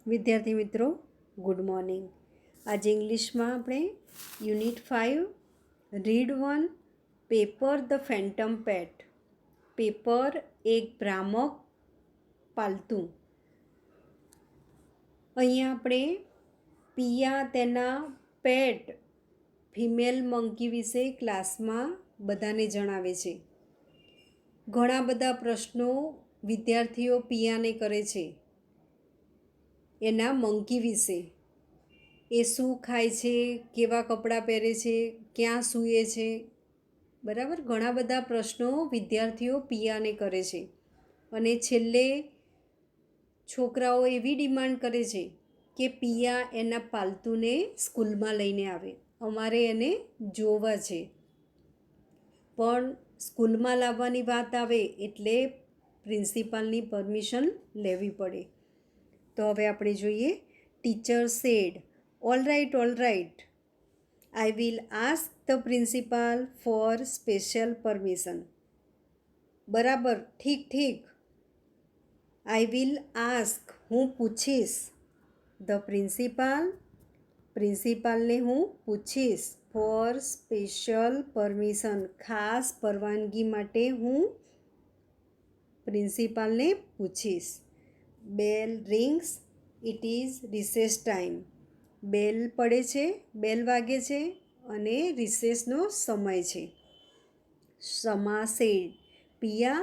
વિદ્યાર્થી મિત્રો, good morning. આજે ઇંગ્લિશમાં આપણે unit 5 read 1 paper the phantom pet. Paper એક ભ્રામક પાલતું. અહીંયા આપણે પિયા તેના પેટ ફિમેલ મંકી વિશે ક્લાસમાં બધાને જણાવે છે. ઘણા બધા પ્રશ્નો વિદ્યાર્થીઓ પિયાને કરે છે એના મંકી વિશે. એ શું ખાય છે, કેવા કપડાં પહેરે છે, ક્યાં સૂએ છે, બરાબર. ઘણા બધા પ્રશ્નો વિદ્યાર્થીઓ પિયાને કરે છે. અને છેલ્લે છોકરાઓ એવી ડિમાન્ડ કરે છે કે પિયા એના પાલતુને સ્કૂલમાં લઈને આવે, અમારે એને જોવા છે. પણ સ્કૂલમાં લાવવાની વાત આવે એટલે પ્રિન્સિપાલની પરમિશન લેવી પડે. તો હવે આપણે જોઈએ. Teacher said, all right, I will ask the principal for special permission. બરાબર, ઠીક. આઈ વિલ આસ્ક, હું પૂછીશ. ધ પ્રિન્સિપાલને હું પૂછીશ. ફોર સ્પેશિયલ પરમિશન, ખાસ પરવાનગી માટે હું પ્રિન્સિપાલને પૂછીશ. Bell rings, it is recess time. Bell પડે છે, બેલ વાગે છે અને રિસેસનો સમય છે. સમા said, Piya,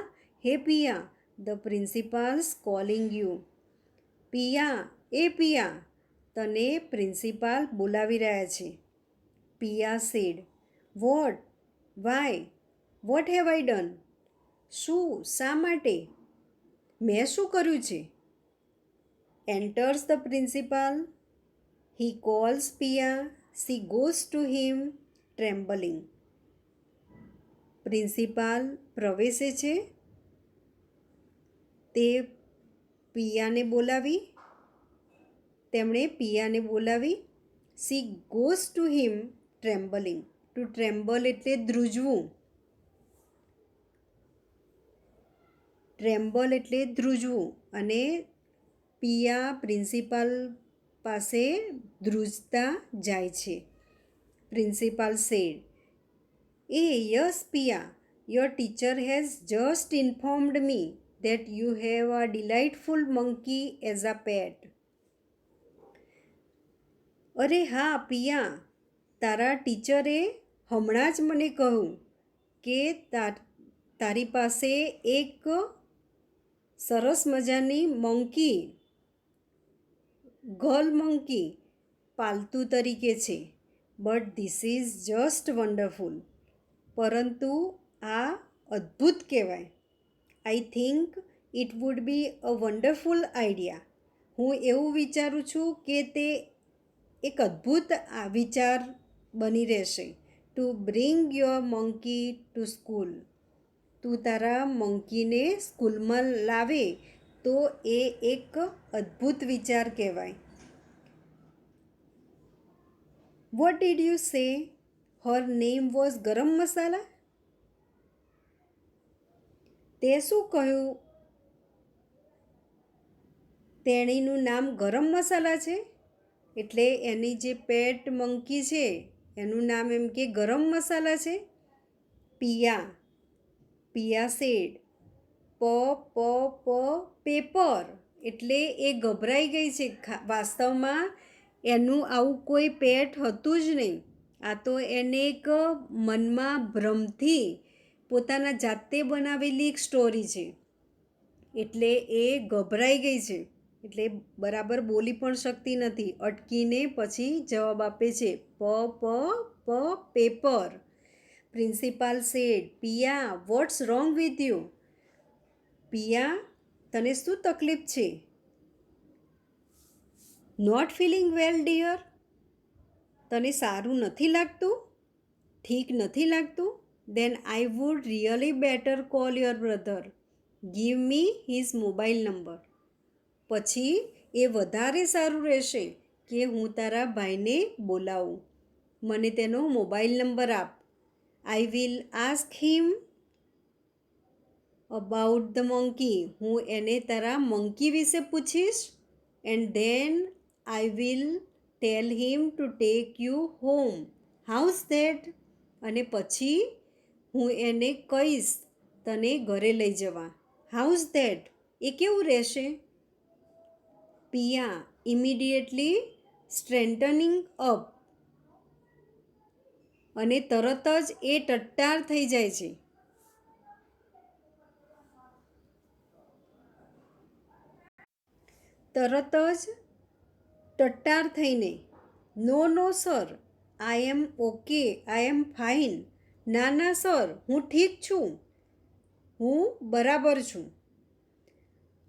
hey Piya, the principal's calling you. Piya, તને પ્રિન્સિપાલ બોલાવી રહ્યા છે. Piya said, what, why, what have I done? શું, શા માટે? મેં શું કર્યું છે? Enters the principal. He calls Piya. She goes to him trembling. Principal પ્રવેશે છે. તેમણે પિયાને બોલાવી. She goes to him trembling. To tremble એટલે ધ્રુજવું. અને પિયા પ્રિન્સિપાલ પાસે ધ્રુજતા જાય છે. Principal said, yes Piya, your teacher has just informed me that you have a delightful monkey as a pet. અરે હા પિયા, તારા ટીચરે હમણાં જ મને કહ્યું કે તારી પાસે એક સરસ મજાની ગર્લ મંકી પાલતુ તરીકે છે. But this is just wonderful. પરંતુ આ અદ્ભુત કહેવાય. I think it would be a wonderful idea. હું એવું વિચારું છું કે તે એક અદ્ભુત વિચાર બની રહેશે. To bring your monkey to school. તું તારા મંકીને સ્કૂલમાં લાવે તો એ એક અદ્ભુત વિચાર કહેવાય. What did you say? Har name was ગરમ મસાલા. તે શું કહ્યું? તેણીનું નામ ગરમ મસાલા છે. એટલે એની જે પેટ મંકી છે એનું નામ એમ કે ગરમ મસાલા છે. Piya sad, paper. એટલે એ ગભરાઈ ગઈ છે. વાસ્તવમાં એનું આવું કોઈ પેટ હતું જ નહીં. આ તો એને એક મનમાં ભ્રમથી પોતાના જાતે બનાવેલી એક સ્ટોરી છે. એટલે એ ગભરાઈ ગઈ છે. એટલે બરાબર બોલી પણ શકતી નથી. અટકીને પછી જવાબ આપે છે Pepper. Principal said, Piya, what's wrong with you? Piya, તને શું તકલીફ છે? Not feeling well dear. તને સારું નથી લાગતું? ઠીક નથી લાગતું? Then I would really better call your brother. Give me his mobile number. પછી એ વધારે સારું રહેશે કે હું તારા ભાઈને બોલાવું. મને તેનો મોબાઈલ નંબર આપ. આઈ will ask him about the monkey. હું એને તારા મંકી વિશે પૂછીશ. and then I will tell him to take you home. How's that? અને પછી હું એને કહીશ તને ઘરે લઈ જવા. How's that? એ કેવું રહેશે? પિયા ઇમિડિયેટલી સ્ટ્રેન્ટનિંગ અપ, અને તરત જ એ ટટ્ટાર થઈ જાય છે. તરત જ ટટ્ટાર થઈને, no no sir, I am okay, I am fine. ના ના સર, હું ઠીક છું, હું બરાબર છું.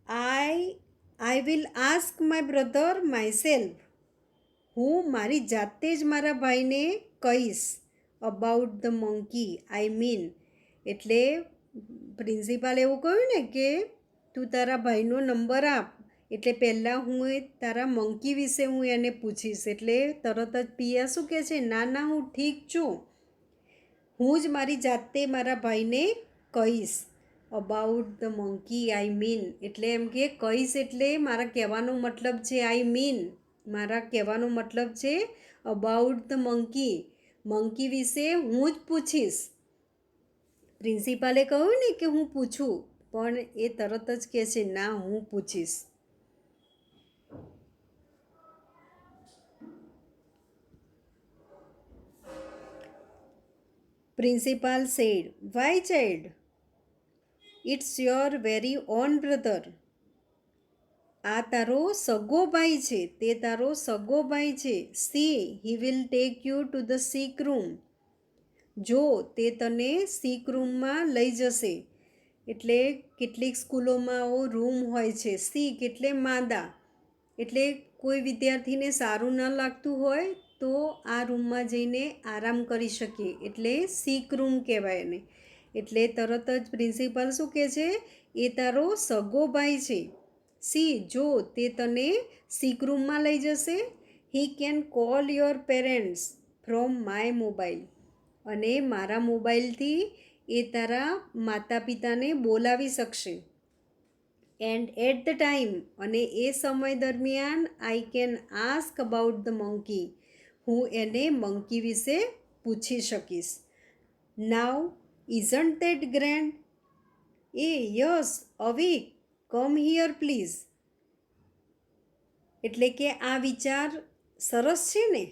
I will ask my brother myself, હું મારી જાતે જ મારા ભાઈને કહીશ. About the monkey, I mean, એટલે પ્રિન્સિપાલ એવું કહ્યું ને કે તું તારા ભાઈનો નંબર આપ, એટલે પહેલાં હું તારા મંકી વિશે હું એને પૂછીશ. એટલે તરત જ પિયા શું કહે છે? ના ના, હું ઠીક છું, હું જ મારી જાતે મારા ભાઈને કહીશ. About the monkey, I mean, એટલે એમ કે કહીશ એટલે મારા કહેવાનો મતલબ છે આઈ મીન, મારા કહેવાનો મતલબ છે અબાઉટ ધ મંકી, મંકી વિશે હું જ પૂછીશ. પ્રિન્સિપાલે કહ્યું ને કે હું પૂછું, પણ એ તરત જ કહે છે ના, હું પૂછીશ. Principal said, why child? It's your very own brother. આ તારો સગો ભાઈ છે, તે તારો સગો ભાઈ છે. See, he will take you to the sick room. જો, તે તને સિક રૂમમાં લઈ જશે. એટલે કેટલીક સ્કૂલોમાં આવો રૂમ હોય છે. સિક એટલે માંદા, એટલે કોઈ વિદ્યાર્થીને સારું ન લાગતું હોય તો આ રૂમમાં જઈને આરામ કરી શકીએ, એટલે સિક રૂમ કહેવાય એને. એટલે તરત જ પ્રિન્સિપાલ શું કહે છે? એ તારો સગો ભાઈ છે. સી, જો, તે તને સિક રૂમમાં લઈ જશે. He can call your parents from my mobile. અને મારા મોબાઈલથી એ તારા માતા પિતાને બોલાવી શકશે. એન્ડ એટ ધ ટાઈમ, અને એ સમય દરમિયાન, I can ask about the monkey, હું એને મંકી વિશે પૂછી શકીશ. Now, isn't that grand? એ yes, Avik, come here please. એટલે કે આ વિચાર સરસ છે ને?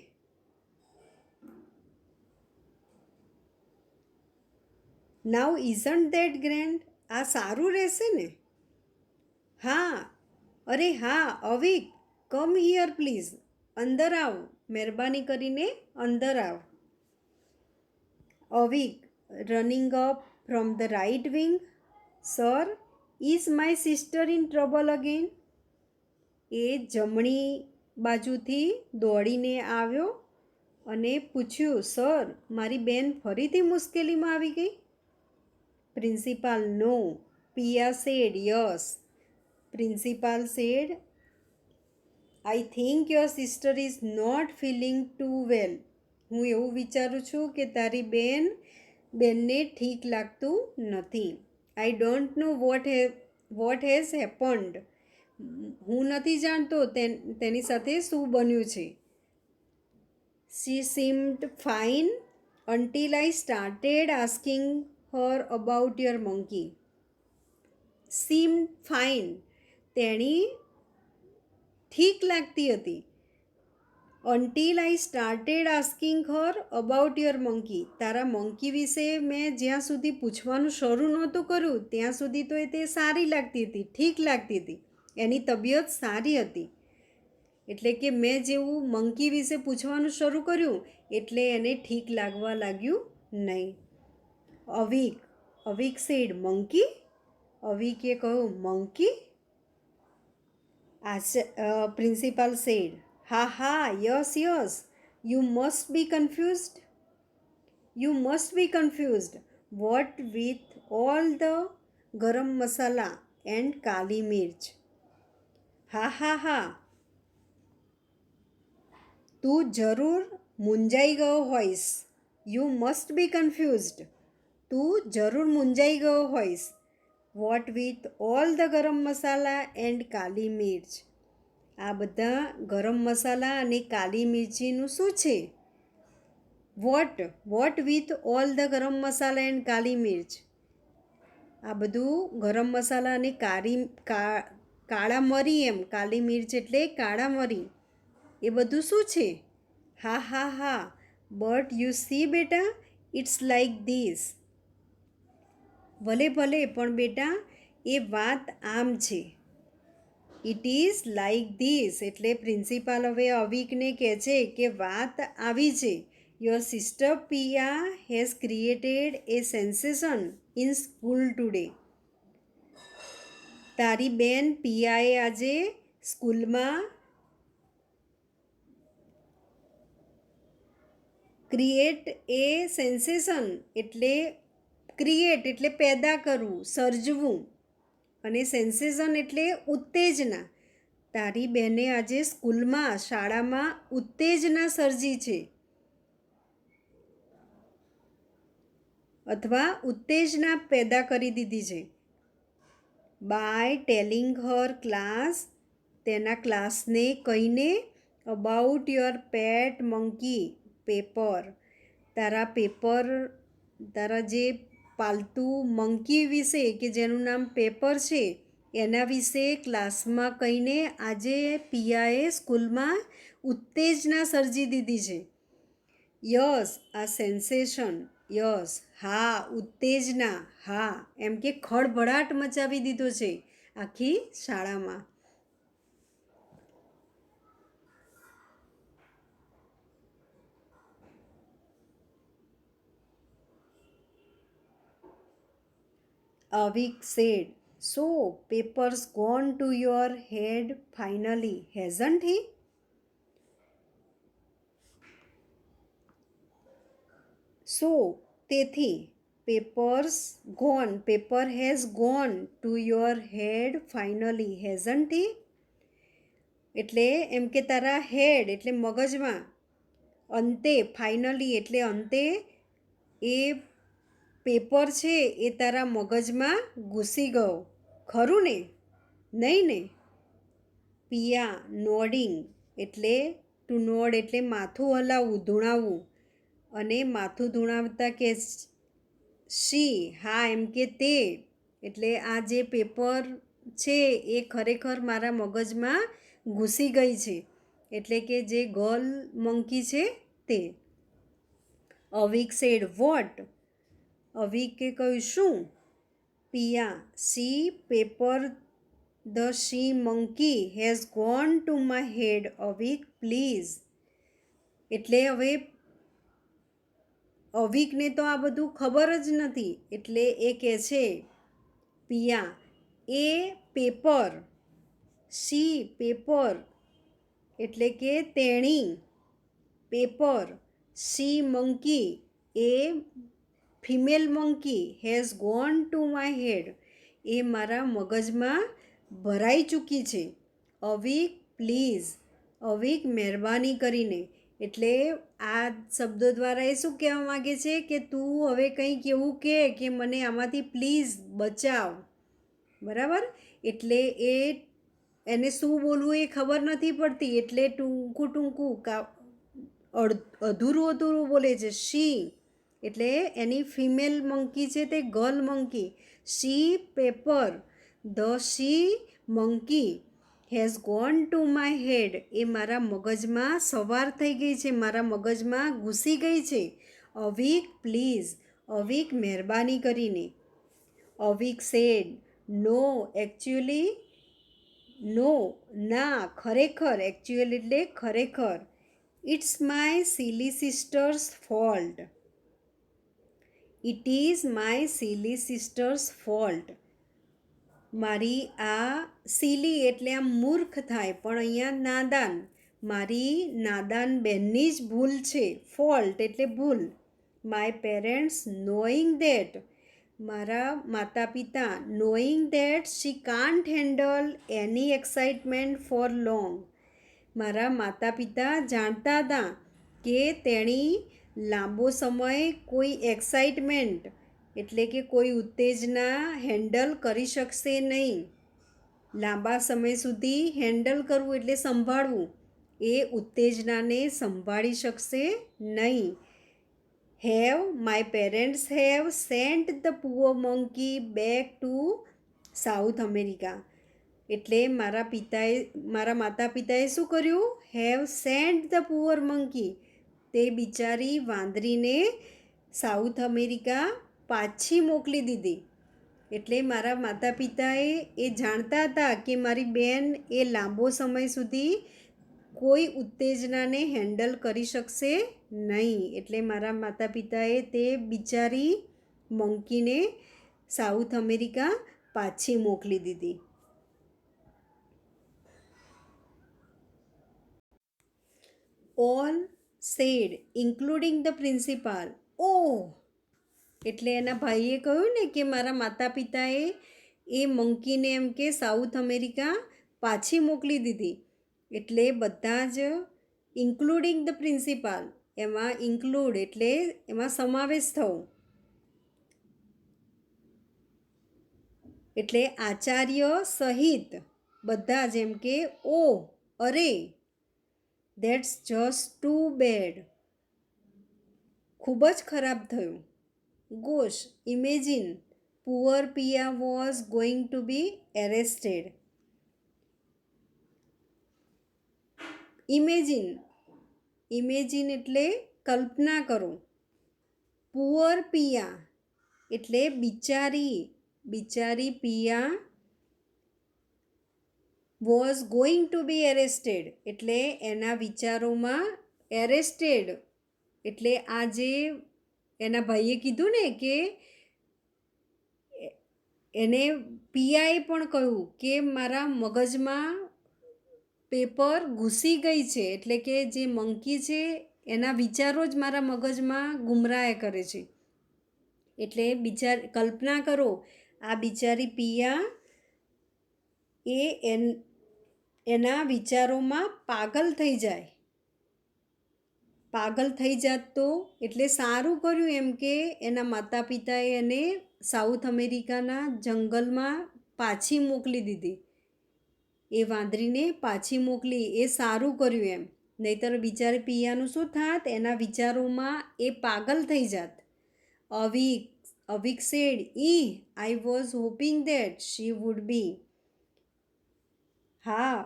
Now isn't that grand? આ સારું રહેશે ને? હા, અરે હા, અવિક, કમ હિયર પ્લીઝ, અંદર આવ, મહેરબાની કરીને અંદર આવ. Avik, running up from the right wing, sir, is my sister in trouble again? એ જમણી બાજુથી દોડીને આવ્યો અને પૂછ્યું, સર, મારી બેન ફરીથી મુશ્કેલીમાં આવી ગઈ? Principal, no. Piya said, yes. Principal said, I think your sister is not feeling too well. હું એવું વિચારું છું કે તારી બેનને ઠીક લાગતું નથી. I don't know what has happened. હું નથી જાણતો તેની સાથે શું બન્યું છે. She seemed fine until I started asking her about your monkey. Seemed fine, તેણી ઠીક લાગતી હતી. Until I started asking her about your monkey, તારા મંકી વિશે મેં જ્યાં સુધી પૂછવાનું શરૂ નહોતું કર્યું ત્યાં સુધી તો તે સારી લાગતી હતી, ઠીક લાગતી હતી, એની તબિયત સારી હતી. એટલે કે મેં જેવું મંકી વિશે પૂછવાનું શરૂ કર્યું એટલે એને ઠીક લાગવા લાગ્યું નહીં. અવિક સેડ, મંકી? અવિકે કહ્યું, મંકી? પ્રિન્સિપાલ સેડ, હા હા, yes yes, you must be confused. You must be confused. What with all the garam masala and કાલી મિર્ચ? હા હા હા, તું જરૂર મૂંઝાઈ ગયો હોઈશ. You must be confused. તું જરૂર મૂંઝાઈ ગયો હોઈશ. Vote with all the garam masala and કાલી મિર્ચ? આ બધા ગરમ મસાલા અને કાલી મિરચીનું શું છે? Vote with all the garam masala and કાલી મિર્ચ? આ બધું ગરમ મસાલા અને કાળા મરી, એમ કાલી મિર્ચ એટલે કાળા મરી, એ બધું શું છે? હા હા હા, બટ યુ સી બેટા, ઇટ્સ લાઈક ધીસ. ભલે ભલે, પણ બેટા એ વાત આમ છે. ઇટ ઇઝ લાઈક ધીસ એટલે પ્રિન્સિપાલ હવે અવિકને કહે છે કે વાત આવી છે. Your sister Piya has created A sensation in school today. તારી બેન પિયાએ આજે સ્કૂલમાં ક્રિએટ એ સેન્સેશન એટલે ક્રિએટ એટલે પેદા કરવું, સર્જવું, અને સેન્સેશન એટલે ઉત્તેજના. તારી બહેને આજે સ્કૂલમાં, શાળામાં ઉત્તેજના સર્જી છે, અથવા ઉત્તેજના પેદા કરી દીધી છે. બાય ટેલિંગ હર ક્લાસ, તેના ક્લાસને કહીને, about your pet monkey paper, તારા જે પાલતુ મંકી વિશે, કે જેનું નામ પેપર છે, એના વિશે ક્લાસમાં કહીને આજે પિયાએ સ્કૂલમાં ઉત્તેજના સર્જી દીધી છે. યસ, આ સેન્સેશન, યસ હા, ઉત્તેજના હા, એમ કે ખળભળાટ મચાવી દીધો છે આખી શાળામાં. Avik said, so paper's gone to your head finally, hasn't he? So, તેથી, paper has gone to your head finally, hasn't he? એટલે એમ કે તારા હેડ એટલે મગજમાં, અંતે ફાઇનલી એટલે અંતે એ પેપર છે એ તારા મગજમાં ઘૂસી ગયો, ખરું ને? નહીં ને? પિયા નોડિંગ એટલે ટુ નોડ એટલે માથું હલાવવું, ધૂણાવવું, અને માથું ધૂણાવતા કે શી હા, એમ કે તે, એટલે આ જે પેપર છે એ ખરેખર મારા મગજમાં ઘૂસી ગઈ છે, એટલે કે જે ગર્લ મંકી છે તે. અવિક સેડ વોટ, અવિકે કહ્યું શું? Piya see Pepper the she monkey has gone to my head Avik please. એટલે હવે અવિકને તો આ બધું ખબર જ નથી, એટલે એ કહે છે પિયા, એ પેપર, શી પેપર એટલે કે તેણી, પેપર, શી મંકી એ female monkey, has gone to my head એ મારા મગજમાં ભરાઈ ચૂકી છે. અવિક પ્લીઝ, અવિક મહેરબાની કરીને, એટલે આ શબ્દો દ્વારા એ શું કહેવા માગે છે કે તું હવે કંઈક એવું કે મને આમાંથી પ્લીઝ બચાવ, બરાબર? એટલે એને શું બોલવું એ ખબર નથી પડતી, એટલે ટૂંકું અધૂરું બોલે છે. શી એટલે એની ફિમેલ મંકી છે તે girl monkey. She Pepper the she monkey has gone to my head એ મારા મગજમાં સવાર થઈ ગઈ છે, મારા મગજમાં ઘૂસી ગઈ છે. અવિક પ્લીઝ, અવિક મહેરબાની કરીને. અવિક સેડ નો એકચ્યુઅલી, નો ના, ખરેખર, એકચ્યુઅલ એટલે ખરેખર. It's my silly sister's fault, it is my silly sister's fault. મારી આ સિલી એટલે આમ મૂર્ખ થાય, પણ અહીંયા નાદાન, મારી નાદાન બહેનની જ ભૂલ છે. ફોલ્ટ એટલે ભૂલ. માય પેરેન્ટ્સ નોઈંગ ધેટ, મારા માતા પિતા knowing that she can't handle any excitement for long, મારા માતા પિતા જાણતા હતા કે તેણી લાંબો સમય કોઈ એક્સાઇટમેન્ટ એટલે કે કોઈ ઉત્તેજના હેન્ડલ કરી શકશે નહીં. લાંબા સમય સુધી હેન્ડલ કરવું એટલે સંભાળવું, એ ઉત્તેજનાને સંભાળી શકશે નહીં. Have my parents have sent the poor monkey back to South America. એટલે મારા માતા પિતાએ શું કર્યું? Have sent the poor monkey, તે બિચારી વાંદરીને સાઉથ અમેરિકા પાછી મોકલી દીધી. એટલે મારા માતા પિતાએ એ જાણતા હતા કે મારી બેન એ લાંબો સમય સુધી કોઈ ઉત્તેજનાને હેન્ડલ કરી શકશે નહીં. એટલે મારા માતા પિતાએ તે બિચારી મંકીને સાઉથ અમેરિકા પાછી મોકલી દીધી. All said including the principal, oh, એટલે એના ભાઈએ કહ્યું ને કે મારા માતા પિતાએ એ મંકીને એમ કે સાઉથ અમેરિકા પાછી મોકલી દીધી. એટલે બધા જ ઇન્ક્લુડિંગ ધ પ્રિન્સિપાલ, એમાં ઇન્ક્લુડ એટલે એમાં સમાવેશ થવો. એટલે આચાર્ય સહિત બધા જ એમ કે ઓ, અરે, ધેટ્સ જસ્ટ ટુ બેડ, ખૂબ જ ખરાબ થયું. Gosh, imagine, poor Piya was going to be arrested. Imagine એટલે કલ્પના કરો. પુઅર પિયા એટલે બિચારી Piya was going to be arrested એટલે એના વિચારોમાં એરેસ્ટેડ એટલે આ જે એના ભાઈએ કીધું ને કે એને પિયાએ પણ કહ્યું કે મારા મગજમાં પેપર ઘૂસી ગઈ છે, એટલે કે જે મંકી છે એના વિચારો જ મારા મગજમાં ગુમરાહ કરે છે. એટલે કલ્પના કરો, આ બિચારી પિયા એ એના વિચારોમાં પાગલ થઈ જાત તો એટલે સારું કર્યું એમ કે એના માતા પિતાએ એને સાઉથ અમેરિકાના જંગલમાં પાછી મોકલી દીધી. એ વાંદરીને પાછી મોકલી, એ સારું કર્યું એમ. નહીંતર બિચારી પિયાનું શું થાત? એના વિચારોમાં એ પાગલ થઈ જાત. Avik said, I was hoping that she would be. હા,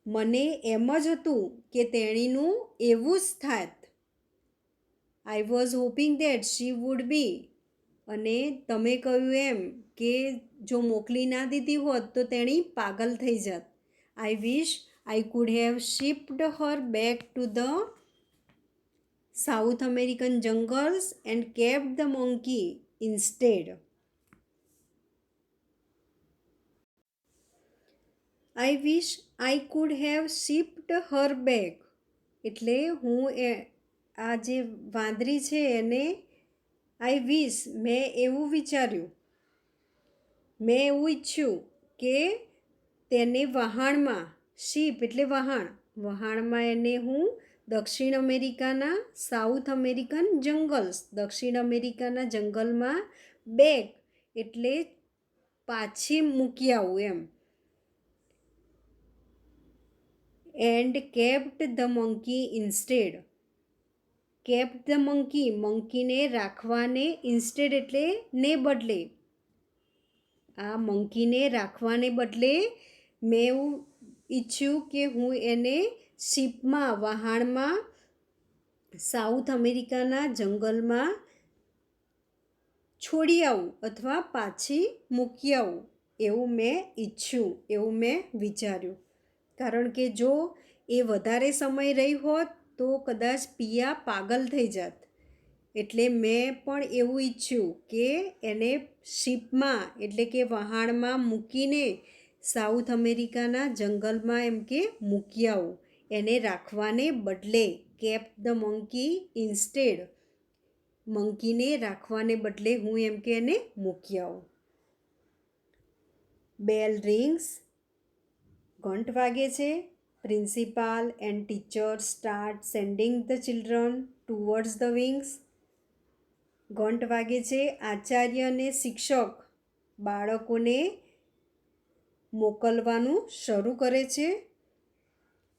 મને એમ જ હતું કે તેણીનું એવું જ થાત. I was hoping that she would be. અને તમે કહ્યું એમ કે જો મોકલી ના દીધી હોત તો તેણી પાગલ થઈ જાત. I wish I could have shipped her back to the South American jungles and kept the monkey instead. I wish I could have shipped her back એટલે હું આ જે વાંદરી છે એને આઈ વિશ મેં એવું વિચાર્યું, મેં એવું ઈચ્છ્યું કે તેને વહાણમાં, શીપ એટલે વહાણમાં એને હું દક્ષિણ અમેરિકાના સાઉથ અમેરિકન જંગલ્સ, દક્ષિણ અમેરિકાના જંગલમાં બેક એટલે પાછી મૂકી આવું એમ. And kept the monkey instead. Kept the મંકીને રાખવાને, ઇન્સ્ટેડ એટલે ને બદલે. આ મંકીને રાખવાને બદલે મેં એવું ઈચ્છ્યું કે હું એને શિપમાં, વહાણમાં સાઉથ અમેરિકાના જંગલમાં છોડી આવું અથવા પાછી મૂકી આવું, એવું મેં ઈચ્છ્યું, એવું મેં વિચાર્યું. કારણ કે જો એ વધારે સમય રહી હોત તો કદાચ પિયા પાગલ થઈ જાત. એટલે મેં પણ એવું ઈચ્છ્યું કે એને શિપમાં એટલે કે વહાણમાં મૂકીને સાઉથ અમેરિકાના જંગલમાં એમ કે મૂકી આવું, એને રાખવાને બદલે. કેપ્ટ ધ મંકી ઇન્સ્ટેડ, મંકીને રાખવાને બદલે હું એમ કે એને મૂકી આવું. બેલ રિંગ્સ, ઘંટ વાગે છે. Principal and teacher start sending the children towards the wings. ઘંટ વાગે છે. આચાર્ય અને શિક્ષક બાળકોને મોકલવાનું શરૂ કરે છે.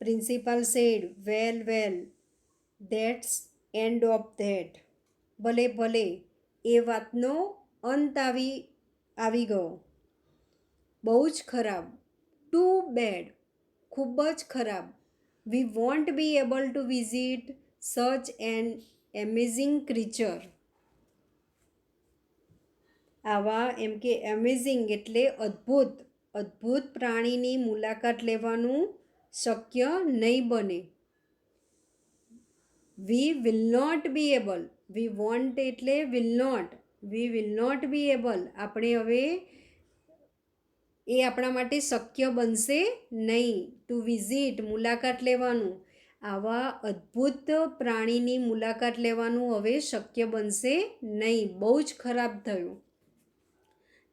Principal said, well well, that's end of that. ભલે ભલે, એ વાતનો અંત આવી ગયો. બહુ જ ખરાબ. ટુ બેડ, ખૂબ જ ખરાબ. We won't be able to visit such an amazing creature. આવા એમ કે એમેઝિંગ એટલે અદ્ભુત, અદ્ભુત પ્રાણીની મુલાકાત લેવાનું શક્ય નહીં બને. We will not be able. We won't એટલે will not. We will not be able. આપણે હવે એ આપણા માટે શક્ય બનશે નહીં. ટુ વિઝિટ, મુલાકાત લેવાનું. આવા અદ્ભુત પ્રાણીની મુલાકાત લેવાનું હવે શક્ય બનશે નહીં. બહુ જ ખરાબ થયું.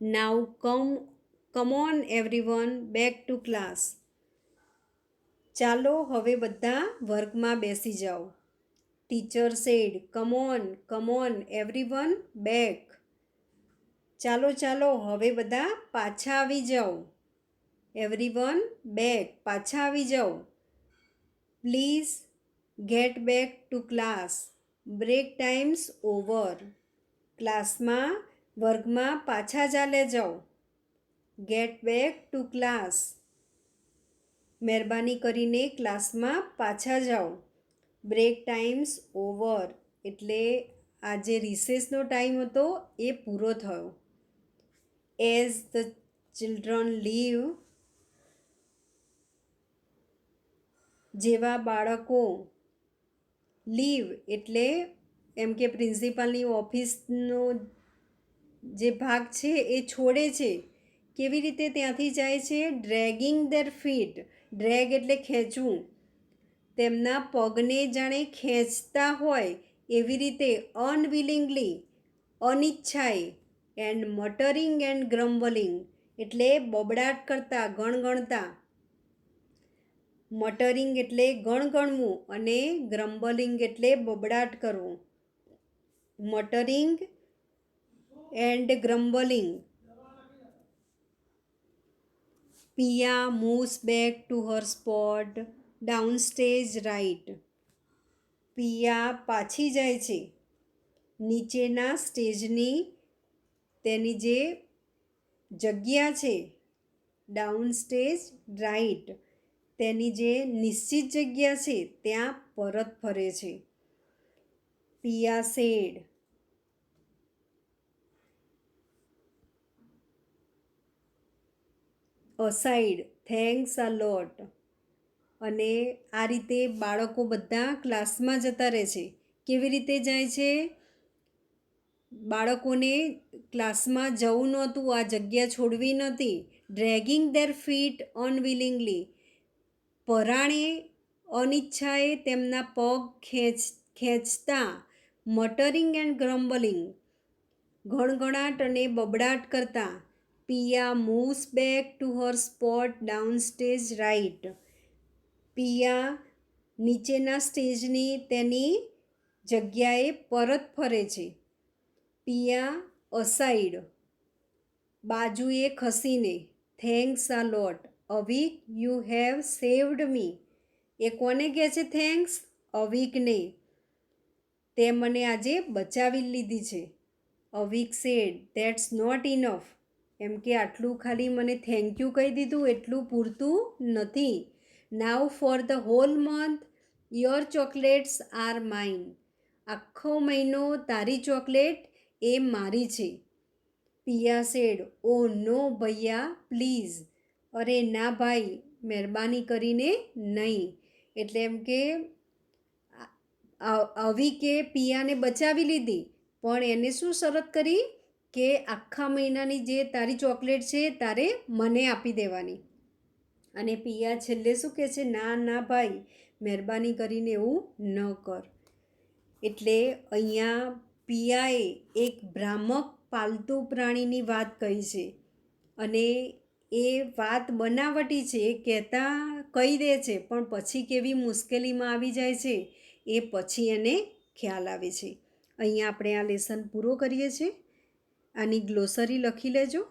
Now come on everyone back to class. ચાલો હવે બધા વર્ગમાં બેસી જાઓ. Teacher said, come on everyone back. ચાલો ચાલો હવે બધા પાછા આવી જાઓ. એવરીવન બેક, પાછા આવી જાઓ. Please get back to class. Break time's over. વર્ગમાં પાછા ચાલ્યા જાઓ. Get back to class. મહેરબાની કરીને ક્લાસમાં પાછા જાઓ. બ્રેક ટાઈમ્સ ઓવર એટલે આ જે રિસેસનો ટાઈમ હતો એ પૂરો થયો. એઝ ધ ચિલ્ડ્રન લીવ, જેવા બાળકો, લીવ એટલે એમ કે પ્રિન્સિપાલની ઓફિસનો જે ભાગ છે એ છોડે છે. કેવી રીતે ત્યાંથી જાય છે? Dragging there fit. ડ્રેગ એટલે ખેંચવું. તેમના પગને જાણે ખેંચતા હોય એવી રીતે અનવિલિંગલી, અનિચ્છાએ. એન્ડ મટરિંગ એન્ડ ગ્રમ્બલિંગ એટલે બબડાટ કરતા, ગણગણતા. મટરિંગ એટલે ગણગણવું અને ગ્રમ્બલિંગ એટલે બબડાટ કરવું. Muttering and grumbling. Piya moves back to her spot downstage right. Piya પાછી જાય છે નીચેના સ્ટેજની તેની જે જગ્યા છે, ડાઉનસ્ટેજ રાઇટ તેની જે નિશ્ચિત જગ્યા છે ત્યાં પરત ફરે છે. Piya sad, aside, thanks a લોટ. અને આ રીતે બાળકો બધા ક્લાસમાં જતા રહે છે. કેવી રીતે જાય છે? બાળકોને ક્લાસમાં જવું નહોતું, આ જગ્યા છોડવી નહોતી. Dragging there fit અનવિલિંગલી. પરાણે, અનિચ્છાએ તેમના પગ ખેંચતા. મટરિંગ એન્ડ ગ્રમ્બલિંગ, ઘણઘણાટ અને બબડાટ કરતા. Piya moves back to her spot downstage right. Piya નીચેના સ્ટેજની તેની જગ્યાએ પરત ફરે છે. પિયા અસાઇડ, બાજુએ ખસીને. Thanks a lot. Avik, you have saved me. એ કોને કહે છે થેન્ક્સ? અવિકને. તે મને આજે બચાવી લીધી છે. અવિક સેડ, ધેટ્સ નોટ ઇનફ. એમ કે આટલું ખાલી મને થેન્ક યુ કહી દીધું એટલું પૂરતું નથી. Now for the whole month your chocolates are mine. આખો મહિનો તારી ચોકલેટ એ મારી છે. પિયા સેડ, ઓ નો ભૈયા પ્લીઝ. અરે ના ભાઈ, મહેરબાની કરીને નહીં. એટલે એમ કે અવિકે પિયાને બચાવી લીધી, પણ એને શું શરત કરી કે આખા મહિનાની જે તારી ચોકલેટ છે તારે મને આપી દેવાની. અને પિયા છેલ્લે શું કહે છે? ના ના ભાઈ, મહેરબાની કરીને એવું ન કર. એટલે અહીંયા પિયાએ એક ભ્રામક પાલતુ પ્રાણીની વાત કહી છે અને એ વાત બનાવટી છે. એ કહેતા કહી દે છે પણ પછી કેવી મુશ્કેલીમાં આવી જાય છે એ પછી એને ખ્યાલ આવે છે. અહીંયા આપણે આ લેસન પૂરો કરીએ છીએ. આની ગ્લોસરી લખી લેજો.